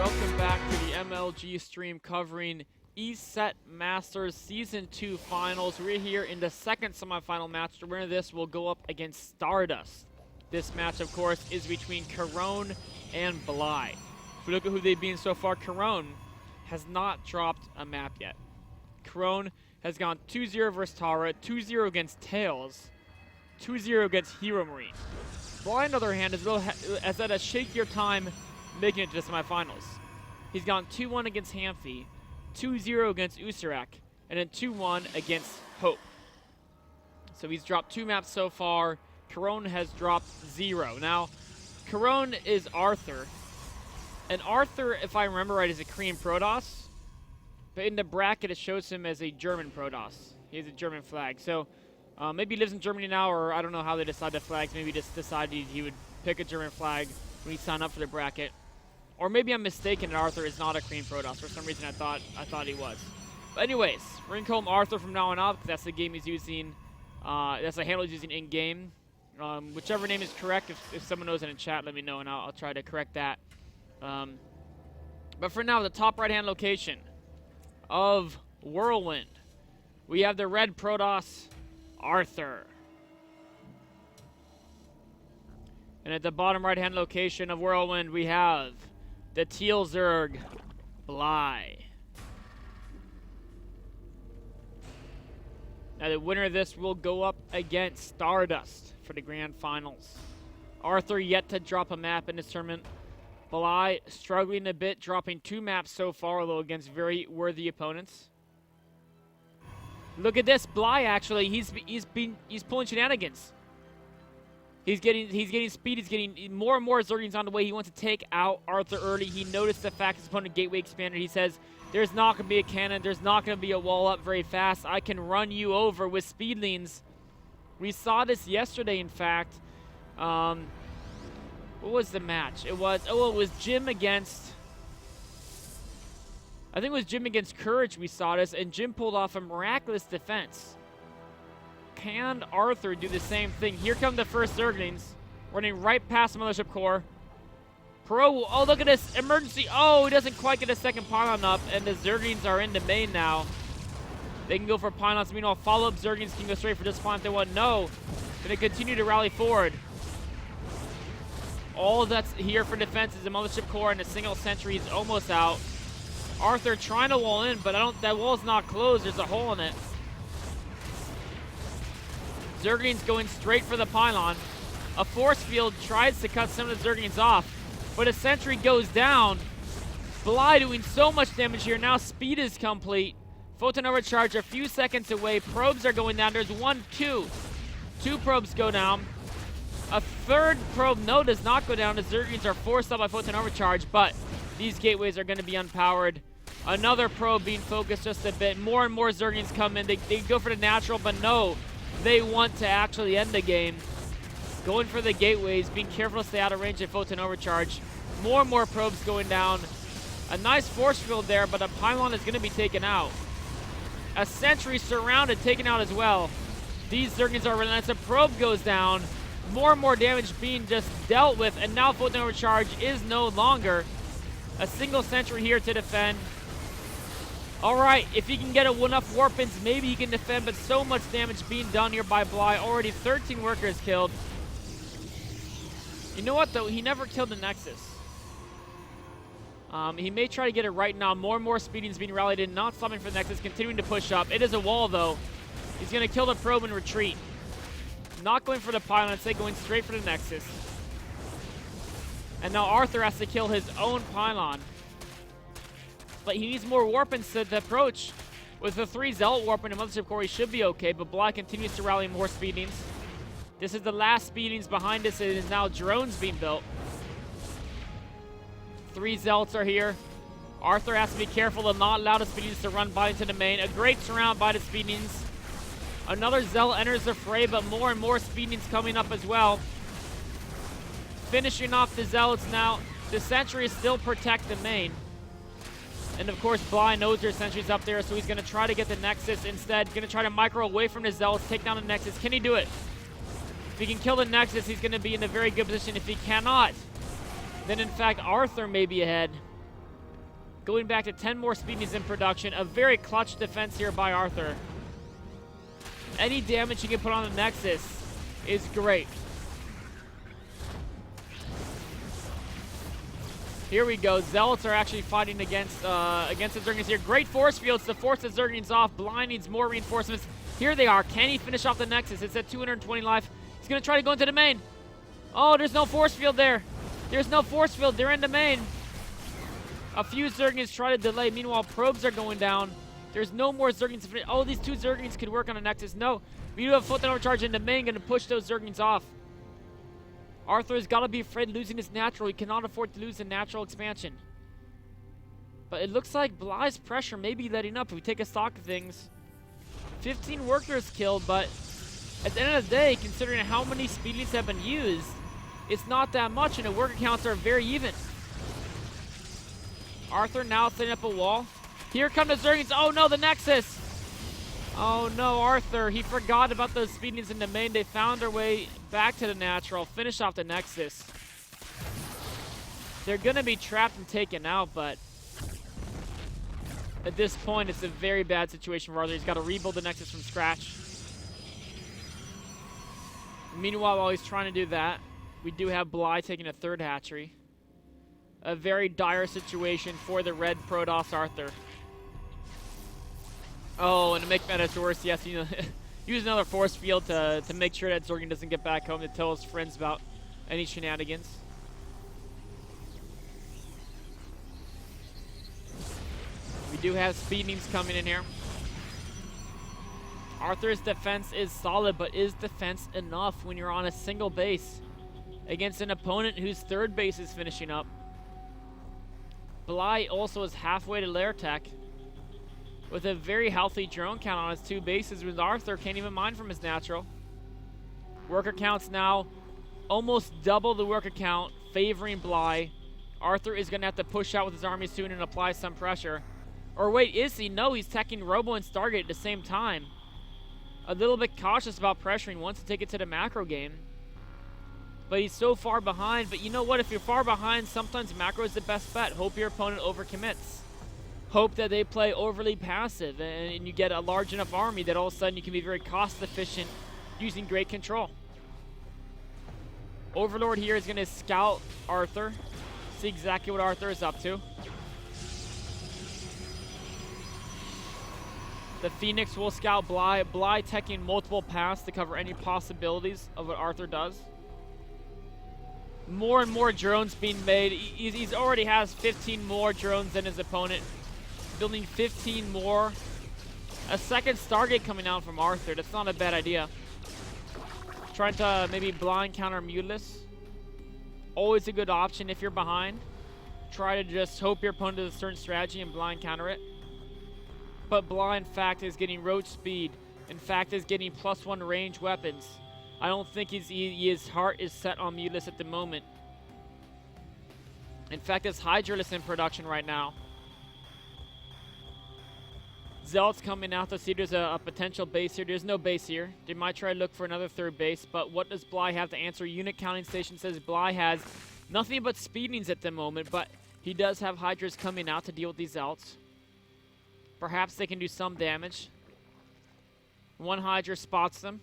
welcome back to the MLG stream covering ESET Masters Season 2 Finals. We're here in the second semifinal match. The winner of this will go up against Stardust. This match, of course, is between Corone and Bly. If we look at who they've been so far, Corone has not dropped a map yet. Corone has gone 2-0 versus Tara, 2-0 against Tails, 2-0 against Hero Marine. Bly, on the other hand, has had a shakier time making it to the semifinals. He's gone 2-1 against Hamfi, 2-0 against Usarak, and then 2-1 against Hope. So he's dropped 2 maps so far. Corone has dropped 0. Now, Corone is Arthur. And Arthur, if I remember right, is a Korean Protoss. But in the bracket, it shows him as a German Protoss. He has a German flag. So maybe he lives in Germany now, or I don't know how they decide the flags. Maybe just decided he would pick a German flag when he signed up for the bracket. Or maybe I'm mistaken and Arthur is not a Korean Protoss. For some reason, I thought he was. But anyways, we're going to call him Arthur from now on out, because that's the game he's using. That's the handle he's using in-game. Whichever name is correct, if someone knows in the chat, let me know, and I'll try to correct that. But for now, the top right-hand location of Whirlwind, we have the red Protoss, Arthur. And at the bottom right-hand location of Whirlwind, we have the teal Zerg, Bly. Now the winner of this will go up against Stardust for the grand finals. Arthur yet to drop a map in this tournament. Bly struggling a bit, dropping 2 maps so far, although against very worthy opponents. Look at this, Bly actually, he's pulling shenanigans. He's getting speed, he's getting more and more Zerglings on the way. He wants to take out Arthur early. He noticed the fact his opponent gateway expanded. He says, there's not going to be a cannon, there's not going to be a wall up very fast. I can run you over with speedlings. We saw this yesterday, in fact. What was the match? It was Jim against... I think it was Jim against Courage we saw this, and Jim pulled off a miraculous defense. Can Arthur do the same thing? Here come the first Zerglings, running right past the Mothership Core. Pro, oh look at this, emergency, oh, he doesn't quite get a second pylon up, and the Zerglings are in the main now. They can go for pylons, meanwhile follow-up Zerglings can go straight for discipline if they want. No, gonna continue to rally forward. All that's here for defense is the Mothership Core, and a single sentry is almost out. Arthur trying to wall in, but that wall's not closed, there's a hole in it. Zerglings going straight for the pylon. A force field tries to cut some of the Zerglings off, but a sentry goes down. Bly doing so much damage here. Now speed is complete. Photon overcharge a few seconds away. Probes are going down. There's 2 probes go down. A third probe, no, does not go down. The Zerglings are forced up by photon overcharge, but these gateways are going to be unpowered. Another probe being focused just a bit. More and more Zerglings come in. They go for the natural, but no. They want to actually end the game. Going for the gateways, being careful to stay out of range of photon overcharge. More and more probes going down. A nice force field there, but a pylon is going to be taken out. A sentry surrounded, taken out as well. These Zerglings are relentless. A probe goes down. More and more damage being just dealt with, and now photon overcharge is no longer. A single sentry here to defend. Alright, if he can get enough warp-ins, maybe he can defend, but so much damage being done here by Bly. Already 13 workers killed. You know what, though? He never killed the Nexus. He may try to get it right now. More and more speedings being rallied in, not stopping for the Nexus, continuing to push up. It is a wall, though. He's going to kill the probe and retreat. Not going for the pylon, instead going straight for the Nexus. And now Arthur has to kill his own pylon. But he needs more warp-ins to approach. With the 3 Zealot warp and a Mothership Core, he should be okay, but Bly continues to rally more speedings. This is the last speedings behind us. It is now drones being built. 3 Zealots are here. Arthur has to be careful to not allow the speedings to run by into the main. A great surround by the speedings. Another Zealot enters the fray, but more and more speedings coming up as well. Finishing off the Zealots now. The sentries still protect the main. And of course, Bly knows there's sentries up there, so he's going to try to get the Nexus instead. Going to try to micro away from the Zealots, take down the Nexus. Can he do it? If he can kill the Nexus, he's going to be in a very good position. If he cannot, then in fact, Arthur may be ahead. Going back to 10 more speedies in production. A very clutch defense here by Arthur. Any damage he can put on the Nexus is great. Here we go. Zealots are actually fighting against the Zerglings here. Great force fields to force the Zerglings off. Blind needs more reinforcements. Here they are. Can he finish off the Nexus? It's at 220 life. He's going to try to go into the main. Oh, there's no force field there. There's no force field. They're in the main. A few Zerglings try to delay. Meanwhile, probes are going down. There's no more Zerglings. Oh, these 2 Zerglings could work on a Nexus. No. We do have Photon Overcharge in the main. Going to push those Zerglings off. Arthur's got to be afraid of losing his natural. He cannot afford to lose a natural expansion. But it looks like Bly's pressure may be letting up if we take a stock of things. 15 workers killed, but at the end of the day, considering how many speedleads have been used, it's not that much, and the worker counts are very even. Arthur now setting up a wall. Here come the Zerglings. Oh no, the Nexus! Oh no, Arthur, he forgot about those speedings in the main. They found their way back to the natural, finish off the Nexus. They're gonna be trapped and taken out, but at this point, it's a very bad situation for Arthur. He's got to rebuild the Nexus from scratch. Meanwhile, while he's trying to do that, we do have Bly taking a 3rd hatchery. A very dire situation for the red Protoss Arthur. Oh, and to make matters worse, yes, you know, use another force field to make sure that Zergling doesn't get back home to tell his friends about any shenanigans. We do have speedings coming in here. Arthur's defense is solid, but is defense enough when you're on a single base against an opponent whose 3rd base is finishing up? Bly also is halfway to lair tech with a very healthy drone count on his 2 bases, with Arthur can't even mine from his natural. Worker counts now almost double the worker count, favoring Bly. Arthur is going to have to push out with his army soon and apply some pressure. Or wait, is he? No, he's teching Robo and Stargate at the same time. A little bit cautious about pressuring, wants to take it to the macro game. But he's so far behind. But you know what? If you're far behind, sometimes macro is the best bet. Hope your opponent overcommits. Hope that they play overly passive and you get a large enough army that all of a sudden you can be very cost efficient using great control. Overlord here is going to scout Arthur. See exactly what Arthur is up to. The Phoenix will scout Bly. Bly teching multiple paths to cover any possibilities of what Arthur does. More and more drones being made. He's already has 15 more drones than his opponent. Building 15 more. A 2nd Stargate coming out from Arthur. That's not a bad idea. Trying to maybe blind counter Mutilus. Always a good option if you're behind. Try to just hope your opponent does a certain strategy and blind counter it. But Bly, in fact, is getting roach speed. In fact, is getting +1 range weapons. I don't think his heart is set on Mutilus at the moment. In fact, it's Hydra in production right now. Zealots coming out to see there's a potential base here. There's no base here. They might try to look for another 3rd base, but what does Bly have to answer? Unit counting station says Bly has nothing but speedings at the moment, but he does have Hydras coming out to deal with these Zealots. Perhaps they can do some damage. 1 Hydra spots them.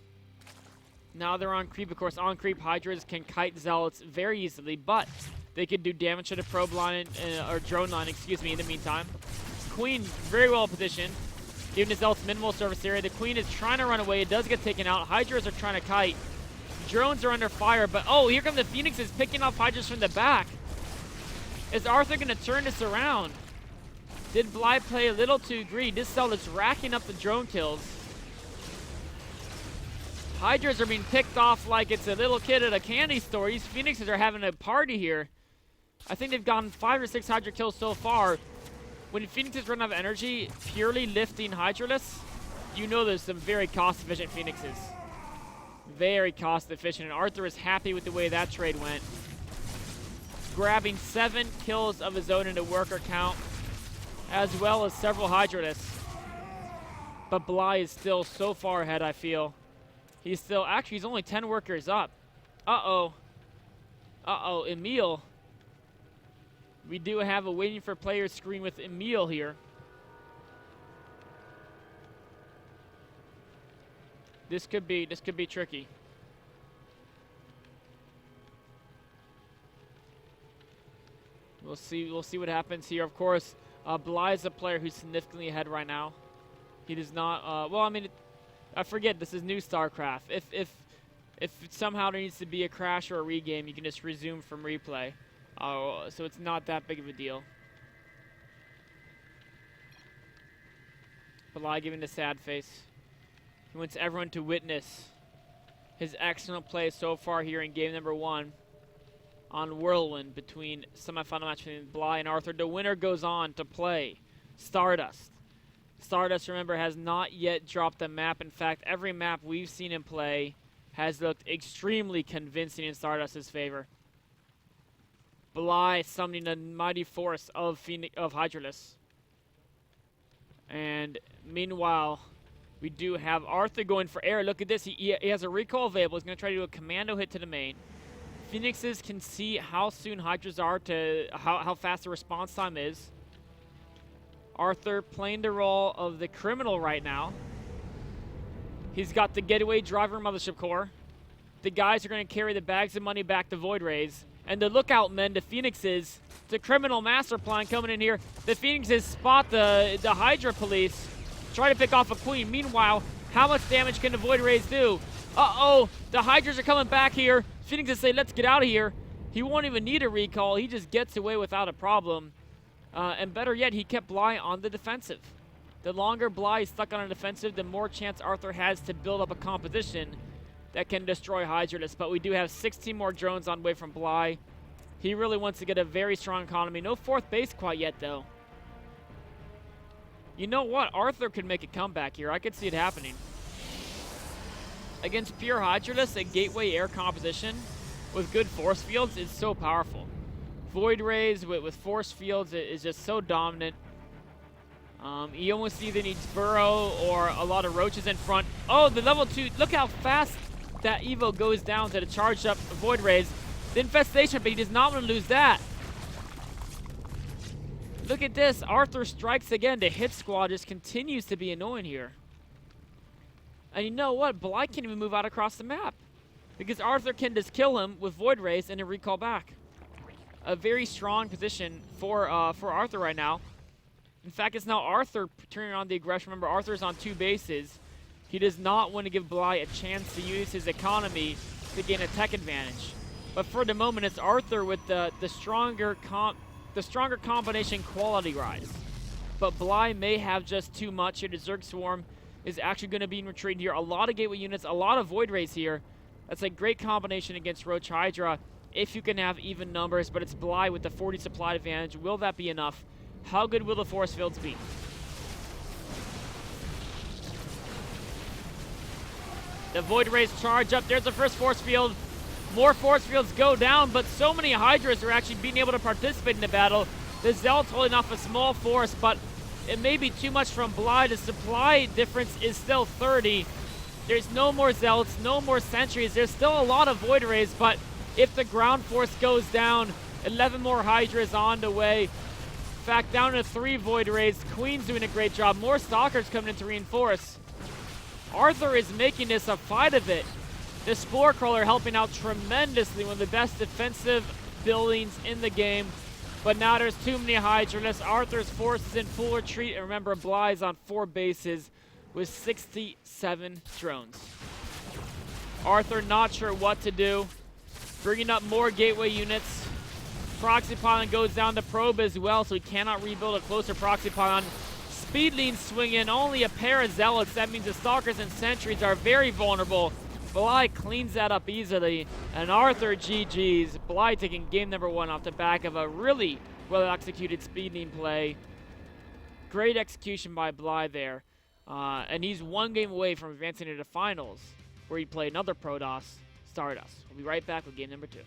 Now they're on creep. Of course, on creep Hydras can kite Zealots very easily, but they could do damage to the probe line, or drone line, excuse me, in the meantime. Queen very well positioned, giving the Zealots minimal surface area. The Queen is trying to run away. It does get taken out. Hydras are trying to kite. Drones are under fire, but oh, here come the Phoenixes picking off Hydras from the back. Is Arthur going to turn this around? Did Bly play a little too greedy? This cell is racking up the drone kills. Hydras are being picked off like it's a little kid at a candy store. These Phoenixes are having a party here. I think they've gotten 5 or 6 Hydra kills so far. When Phoenixes run out of energy, purely lifting Hydralists, you know there's some very cost-efficient Phoenixes. Very cost-efficient, and Arthur is happy with the way that trade went. Grabbing 7 kills of his own in the worker count, as well as several Hydralists. But Bly is still so far ahead, I feel. He's still, actually, he's only 10 workers up. Uh-oh. Uh-oh, Emil. We do have a waiting for players screen with Emil here. This could be tricky. We'll see what happens here. Of course, Bly is a player who's significantly ahead right now. He does not. Well, I mean, I forget this is new StarCraft. If somehow there needs to be a crash or a regame, you can just resume from replay. So it's not that big of a deal. Bly giving the sad face. He wants everyone to witness his excellent play so far here in game number 1 on Whirlwind between semifinal match between Bly and Arthur. The winner goes on to play Stardust. Stardust, remember, has not yet dropped a map. In fact, every map we've seen him play has looked extremely convincing in Stardust's favor. Bly summoning the mighty force of Hydra. And meanwhile, we do have Arthur going for air. Look at this. He has a recall available. He's going to try to do a commando hit to the main. Phoenixes can see how soon Hydras are to how fast the response time is. Arthur playing the role of the criminal right now. He's got the getaway driver mothership core. The guys are going to carry the bags of money back to Void Rays. And the lookout men, the Phoenixes, the criminal master plan coming in here. The Phoenixes spot the Hydra police, try to pick off a queen. Meanwhile, how much damage can the Void Rays do? Uh-oh, the Hydras are coming back here. Phoenixes say, let's get out of here. He won't even need a recall. He just gets away without a problem. And better yet, he kept Bly on the defensive. The longer Bly is stuck on a defensive, the more chance Arthur has to build up a composition that can destroy Hydra. But we do have 16 more drones on the way from Bly. He really wants to get a very strong economy. No 4th base quite yet, though. You know what? Arthur could make a comeback here. I could see it happening. Against pure Hydralisk, a gateway air composition with good force fields is so powerful. Void Rays with force fields is just so dominant. You almost either needs Burrow or a lot of roaches in front. Oh, the level 2. Look how fast that Evo goes down to the charged up Void Rays. The infestation, but he does not want to lose that. Look at this. Arthur strikes again. The hit squad just continues to be annoying here. And you know what? Bly can't even move out across the map because Arthur can just kill him with Void Rays and then recall back. A very strong position for Arthur right now. In fact, it's now Arthur turning on the aggression. Remember, Arthur's on 2 bases. He does not want to give Bly a chance to use his economy to gain a tech advantage. But for the moment, it's Arthur with the stronger combination quality rise. But Bly may have just too much here. The Zerg Swarm is actually going to be in retreat here. A lot of gateway units, a lot of Void Rays here. That's a great combination against Roach Hydra if you can have even numbers, but it's Bly with the 40 supply advantage. Will that be enough? How good will the force fields be? The Void Rays charge up. There's the first force field. More force fields go down, but so many Hydras are actually being able to participate in the battle. The Zealot's holding off a small force, but it may be too much from Bly. The supply difference is still 30. There's no more Zealots, no more sentries. There's still a lot of Void Rays, but if the ground force goes down, 11 more Hydras on the way. In fact, down to 3 Void Rays. Queen's doing a great job. More Stalkers coming in to reinforce. Arthur is making this a fight of it. The Spore Crawler helping out tremendously, one of the best defensive buildings in the game. But now there's too many Hydralists. Arthur's force is in full retreat. And remember, Bly's on 4 bases with 67 drones. Arthur not sure what to do. Bringing up more gateway units. Proxy Pylon goes down to probe as well, so he cannot rebuild a closer Proxy Pylon. Speedlings swing in, only a pair of Zealots. That means the Stalkers and Sentries are very vulnerable. Bly cleans that up easily, and Arthur GG's. Bly taking game number 1 off the back of a really well-executed speeding play. Great execution by Bly there. And he's 1 game away from advancing to the finals, where he played another Protoss, Stardust. We'll be right back with game number 2.